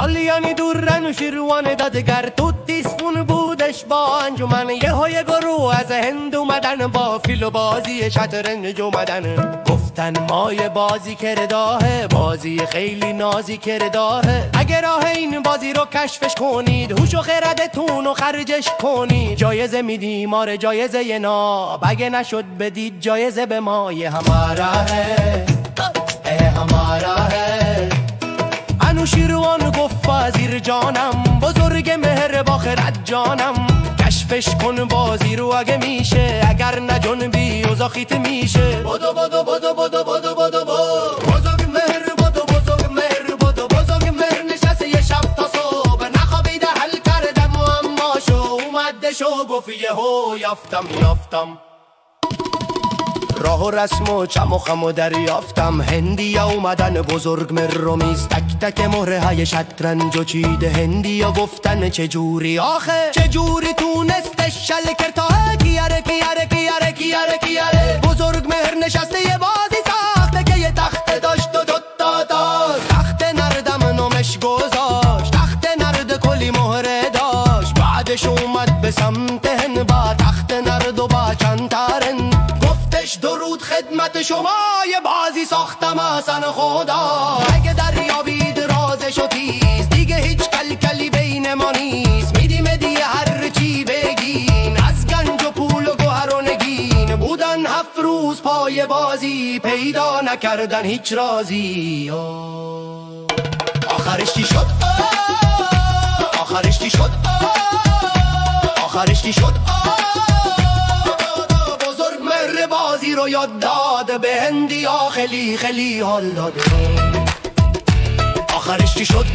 سالیانی دورن و شیروان دادگر تو تیسفون بودش با انجمن یه های گروه از هند اومدن با فیل و بازی شطرنج اومدن گفتن مای بازی کرداهه بازی خیلی نازی کرداهه اگه راه این بازی رو کشفش کنید هوش و خردتون رو خرجش کنید جایزه میدیم آره جایزه یه ناب اگه نشد بدید جایزه به ما یه همارا ہے همارا ہے انوشیروان گفت وزیر جانم بزرگ مهر باخرت جانم کشفش کن بازی رو اگه میشه اگر نجنبی اوزاخیت میشه بدو بدو بدو بدو بدو بدو بزرگ مهر بدو بزرگ مهر بدو بزرگ مهر نشسته یه شب تا صبح نخوابیده حل کردم و اما شو اومده شو گفت یه هو یافتم راه و رسم و چم و خم و دریافتم هندیا اومدن بزرگ مرومیز تک تک مهره های شطرنج و چیده هندیا گفتن چجوری آخه چجوری تونستش شل کرتاه کیاره کیاره کیاره کیاره کیاره بزرگ مهر نشسته یه بازی ساخته که یه تخت داشت و دوتا داشت تخت نردم نومش گذاشت تخت نرد کلی مهره داشت بعدش اومد به سمت هن با تخت نرد و با چند ترن درود خدمت شما یه بازی ساختم اصلا خدا اگه دریابید رازش و تیز دیگه هیچ کلکلی بین ما نیست میدیم دیگه هر چی بگین از گنج و پول و گوهر و نگین بودن 7 روز پای بازی پیدا نکردن هیچ رازی آخرش چی شد آخرش چی شد آخرش چی شد بازی رو یاد داد به هندیا خیلی خیلی حال داده آخرش چی شد